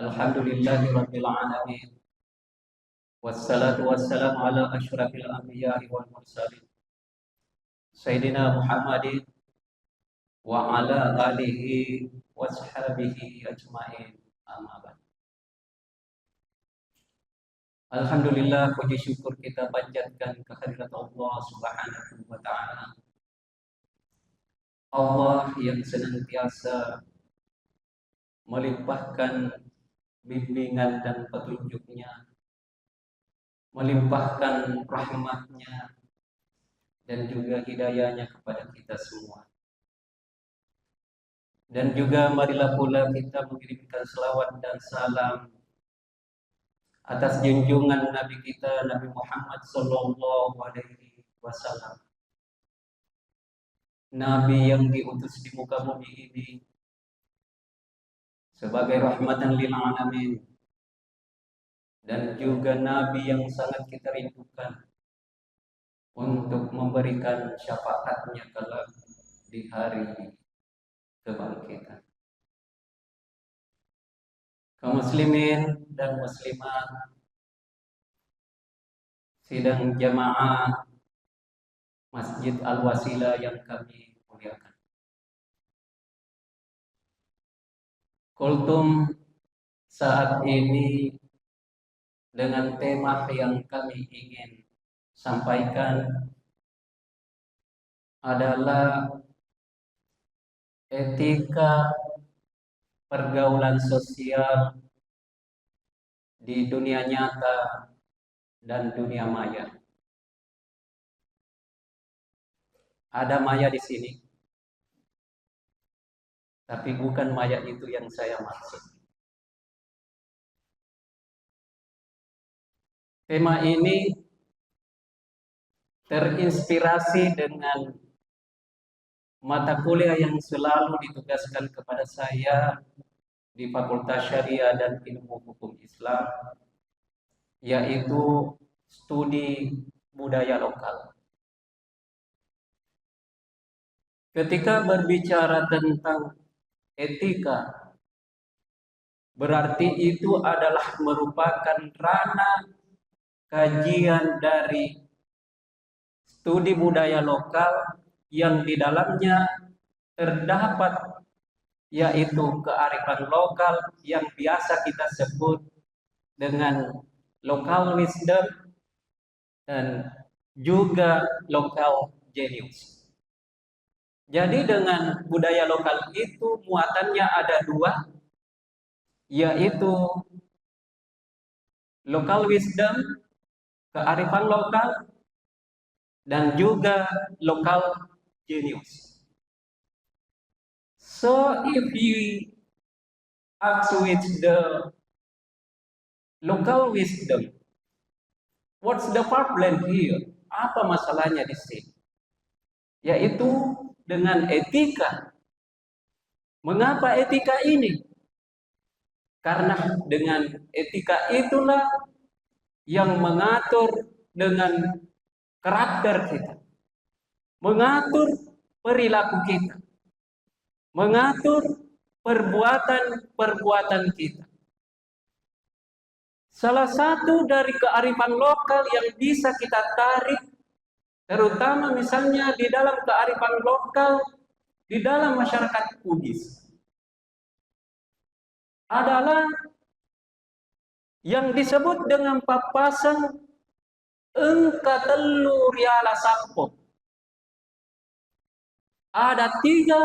Alhamdulillahirabbil alamin. Wassalatu wassalamu ala asyrafil anbiya'i wal mursalin. Sayyidina Muhammadin wa ala alihi washabihi ajmain. Amma ba'd. Alhamdulillah, puji syukur kita panjatkan kehadirat Allah Subhanahu wa taala. Allah yang senantiasa melimpahkan bimbingan dan petunjuknya, melimpahkan rahmatnya dan juga hidayahnya kepada kita semua. Dan juga marilah pula kita mengirimkan selawat dan salam atas junjungan Nabi kita Nabi Muhammad sallallahu alaihi wasallam. Nabi yang diutus di muka bumi ini sebagai rahmatan lil alamin, dan juga Nabi yang sangat kita rindukan untuk memberikan syafaatnya kelak di hari kebangkitan. Kaum muslimin dan muslimat sidang jamaah Masjid Al-Wasilah yang kami muliakan. Kultum saat ini dengan tema yang kami ingin sampaikan adalah etika pergaulan sosial di dunia nyata dan dunia maya. Ada maya di sini, tapi bukan maya itu yang saya maksud. Tema ini terinspirasi dengan mata kuliah yang selalu ditugaskan kepada saya di Fakultas Syariah dan Ilmu Hukum Islam, yaitu studi budaya lokal. Ketika berbicara tentang etika, berarti itu adalah merupakan ranah kajian dari studi budaya lokal yang di dalamnya terdapat yaitu kearifan lokal yang biasa kita sebut dengan local wisdom dan juga local genius. Jadi dengan budaya lokal itu muatannya ada dua, yaitu local wisdom, kearifan lokal, dan juga local genius. So if you ask with the local wisdom, what's the problem here? Apa masalahnya di sini? Yaitu dengan etika. Mengapa etika ini? Karena dengan etika itulah yang mengatur dengan karakter kita, mengatur perilaku kita, mengatur perbuatan-perbuatan kita. Salah satu dari kearifan lokal yang bisa kita tarik, terutama misalnya di dalam kearifan lokal di dalam masyarakat Bugis, adalah yang disebut dengan papasan engka telu riala sampo. Ada tiga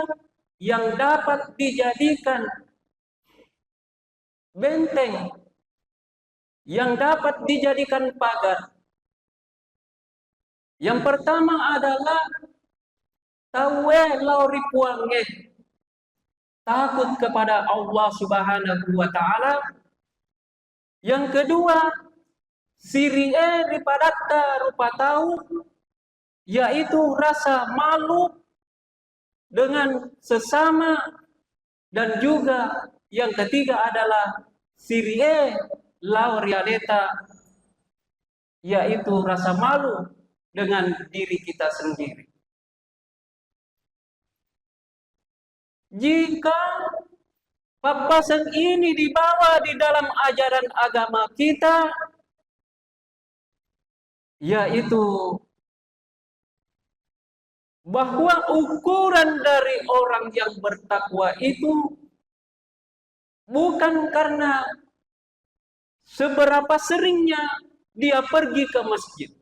yang dapat dijadikan benteng, yang dapat dijadikan pagar. Yang pertama adalah tawe lauri puange, takut kepada Allah Subhanahu wa taala. Yang kedua, sirie ripadatta rupa tahu, yaitu rasa malu dengan sesama, dan juga yang ketiga adalah sirie laurialeta, yaitu rasa malu dengan diri kita sendiri. Jika papasan ini dibawa di dalam ajaran agama kita, yaitu bahwa ukuran dari orang yang bertakwa itu bukan karena seberapa seringnya dia pergi ke masjid.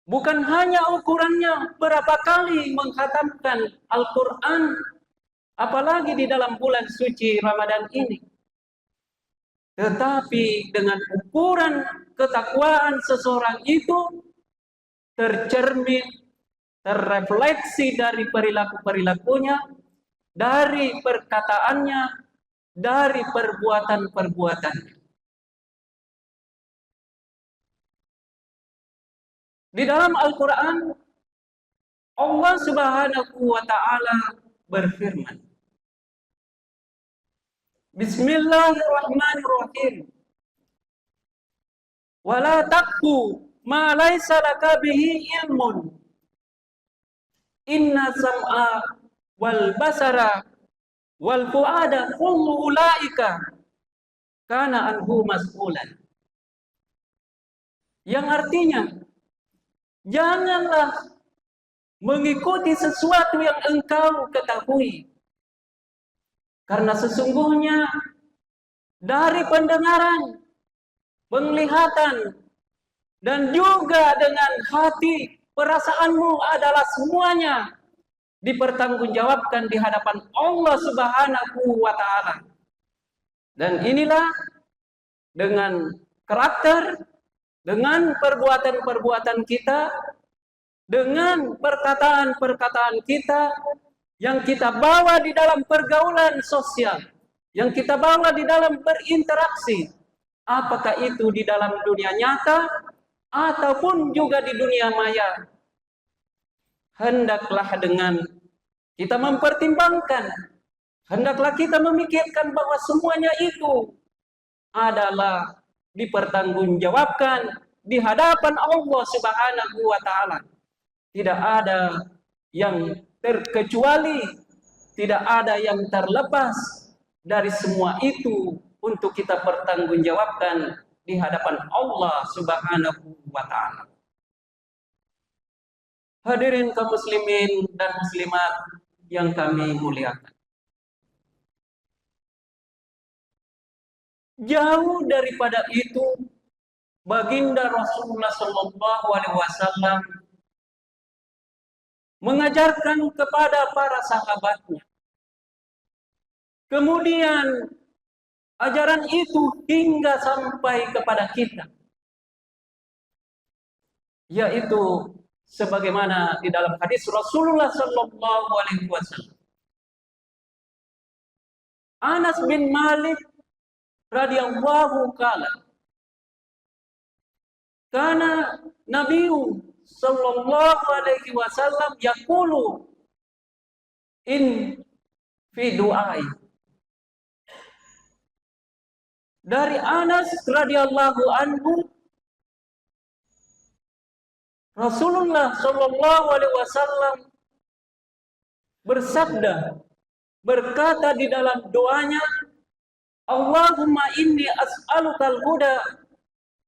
Bukan hanya ukurannya berapa kali mengkhatamkan Al-Quran, apalagi di dalam bulan suci Ramadan ini. Tetapi dengan ukuran ketakwaan seseorang itu tercermin, terrefleksi dari perilaku-perilakunya, dari perkataannya, dari perbuatan-perbuatannya. Di dalam Al-Quran, Allah Subhanahu wa Ta'ala berfirman, Bismillahirrahmanirrahim. Wala taqfu ma laysa laka bihi ilmun. Inna sam'a wal basara wal fuada kullu ulaika kana anhu mas'ulan. Yang artinya, janganlah mengikuti sesuatu yang engkau ketahui. Karena sesungguhnya dari pendengaran, penglihatan, dan juga dengan hati, perasaanmu adalah semuanya dipertanggungjawabkan di hadapan Allah Subhanahu wa Ta'ala. Dan inilah dengan karakter, dengan perbuatan-perbuatan kita, dengan perkataan-perkataan kita yang kita bawa di dalam pergaulan sosial, yang kita bawa di dalam berinteraksi, apakah itu di dalam dunia nyata ataupun juga di dunia maya. Hendaklah dengan kita mempertimbangkan, hendaklah kita memikirkan bahwa semuanya itu adalah dipertanggungjawabkan di hadapan Allah Subhanahu wa Ta'ala. Tidak ada yang terkecuali, tidak ada yang terlepas dari semua itu untuk kita pertanggungjawabkan di hadapan Allah Subhanahu wa Ta'ala. Hadirin kaum muslimin dan muslimat yang kami muliakan. Jauh daripada itu, baginda Rasulullah Shallallahu Alaihi Wasallam mengajarkan kepada para sahabatnya. Kemudian ajaran itu hingga sampai kepada kita, yaitu sebagaimana di dalam hadis Rasulullah Shallallahu Alaihi Wasallam. Anas bin Malik radhiyallahu kala, karena Nabi Sallallahu Alaihi Wasallam yaqulu in fi du'ai. Dari Anas radhiyallahu anhu, Rasulullah Sallallahu Alaihi Wasallam bersabda, berkata di dalam doanya, Allahumma inni as'alukal huda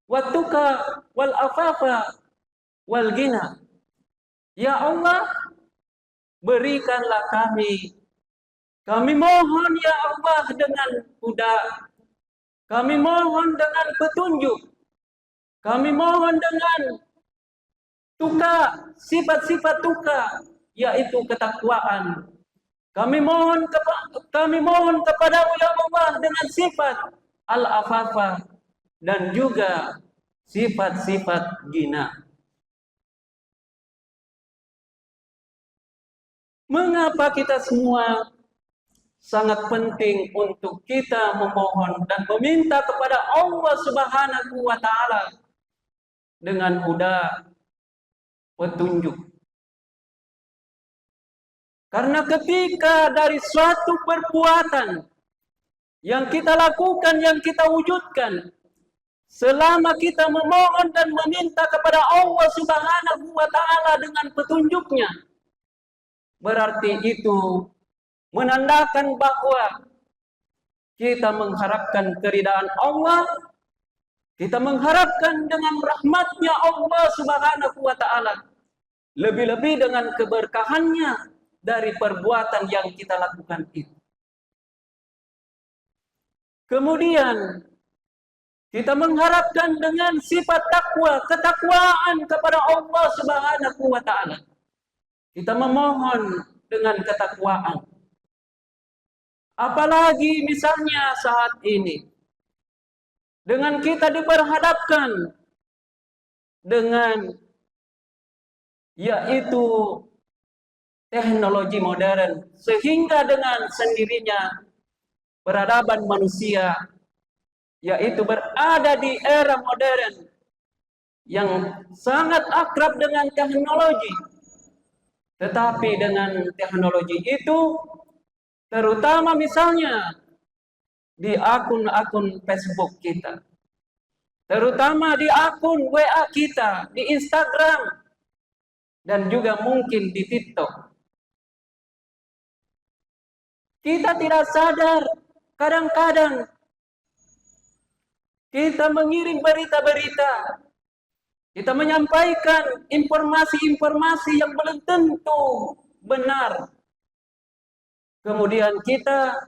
wa tuqa wal afafa wal ghina. Ya Allah, berikanlah kami mohon ya Allah dengan huda, kami mohon dengan petunjuk, kami mohon dengan tuqa, sifat-sifat tuqa, yaitu ketakwaan. Kami mohon kepadamu ya Allah dengan sifat al-afafa dan juga sifat-sifat ghina. Mengapa kita semua sangat penting untuk kita memohon dan meminta kepada Allah Subhanahu wa Ta'ala dengan huda, petunjuk. Karena ketika dari suatu perbuatan yang kita lakukan, yang kita wujudkan, selama kita memohon dan meminta kepada Allah Subhanahu wa Ta'ala dengan petunjuknya, berarti itu menandakan bahwa kita mengharapkan keridaan Allah, kita mengharapkan dengan rahmatnya Allah Subhanahu wa Ta'ala, lebih-lebih dengan keberkahannya dari perbuatan yang kita lakukan itu. Kemudian kita mengharapkan dengan sifat takwa, ketakwaan kepada Allah Subhanahu wa Ta'ala. Kita memohon dengan ketakwaan. Apalagi misalnya saat ini, dengan kita diperhadapkan dengan yaitu teknologi modern, sehingga dengan sendirinya peradaban manusia yaitu berada di era modern yang sangat akrab dengan teknologi. Tetapi dengan teknologi itu, terutama misalnya di akun-akun Facebook kita, terutama di akun WA kita, di Instagram, dan juga mungkin di TikTok, kita tidak sadar kadang-kadang kita mengirim berita-berita, kita menyampaikan informasi-informasi yang belum tentu benar. Kemudian kita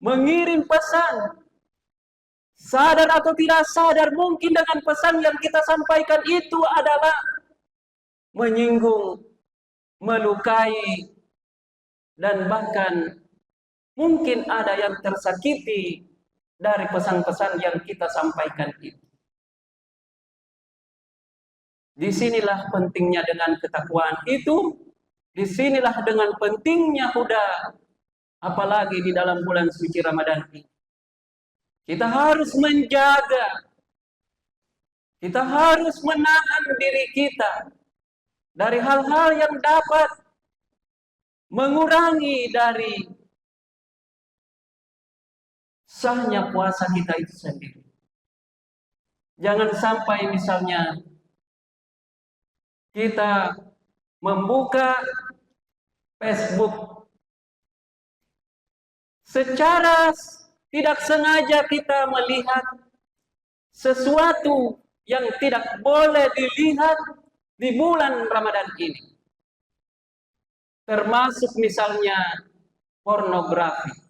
mengirim pesan, sadar atau tidak sadar, mungkin dengan pesan yang kita sampaikan itu adalah menyinggung, melukai, dan bahkan mungkin ada yang tersakiti dari pesan-pesan yang kita sampaikan itu. Disinilah pentingnya dengan ketakwaan itu, disinilah dengan pentingnya huda, apalagi di dalam bulan suci Ramadan ini. Kita harus menjaga, kita harus menahan diri kita dari hal-hal yang dapat mengurangi dari sahnya puasa kita itu sendiri. Jangan sampai misalnya kita membuka Facebook, secara tidak sengaja kita melihat sesuatu yang tidak boleh dilihat di bulan Ramadan ini. Termasuk misalnya pornografi.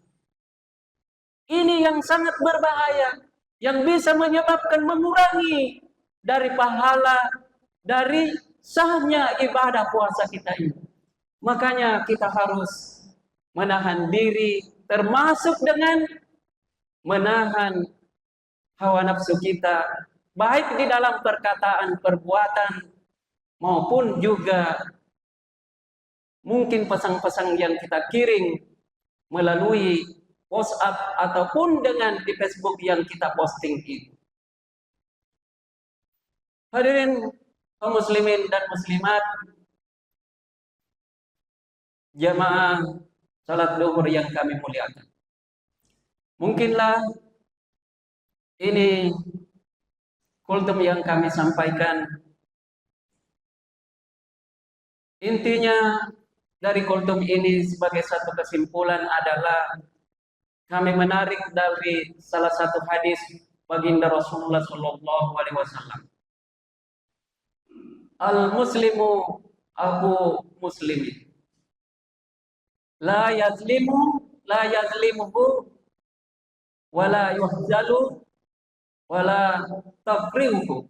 Ini yang sangat berbahaya, yang bisa menyebabkan mengurangi dari pahala, dari sahnya ibadah puasa kita ini. Makanya kita harus menahan diri, termasuk dengan menahan hawa nafsu kita, baik di dalam perkataan, perbuatan, maupun juga mungkin pesan-pesan yang kita kirim melalui WhatsApp ataupun dengan di Facebook yang kita posting itu. Hadirin kaum muslimin dan muslimat, jamaah salat duhur yang kami muliakan. Mungkinlah ini kultum yang kami sampaikan. Intinya dari kultum ini sebagai satu kesimpulan adalah kami menarik dari salah satu hadis baginda Rasulullah Shallallahu Alaihi Wasallam. Al muslimu aku muslimin, la yazlimuhu, wala yuhzalu, wala tafrihu.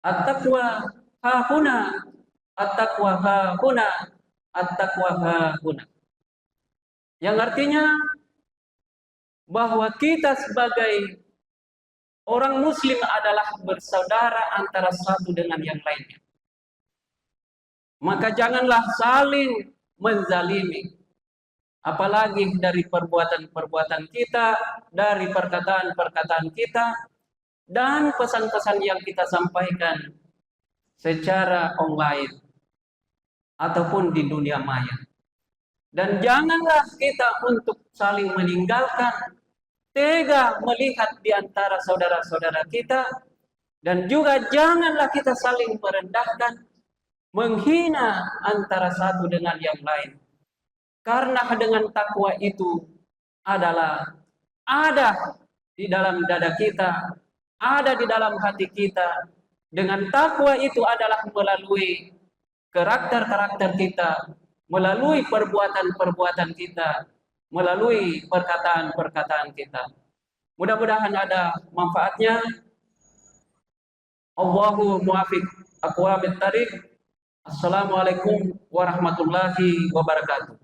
At-taqwa hahuna, at-taqwa hahuna, at-taqwa hahuna. Yang artinya bahwa kita sebagai orang muslim adalah bersaudara antara satu dengan yang lainnya. Maka janganlah saling menzalimi. Apalagi dari perbuatan-perbuatan kita, dari perkataan-perkataan kita, dan pesan-pesan yang kita sampaikan secara online ataupun di dunia maya. Dan janganlah kita untuk saling meninggalkan, tega melihat di antara saudara-saudara kita, dan juga janganlah kita saling merendahkan, menghina antara satu dengan yang lain. Karena dengan takwa itu adalah ada di dalam dada kita, ada di dalam hati kita. Dengan takwa itu adalah melalui karakter-karakter kita, melalui perbuatan-perbuatan kita, melalui perkataan-perkataan kita. Mudah-mudahan ada manfaatnya. Allahu muwafiq aqwamit thariq. Assalamualaikum warahmatullahi wabarakatuh.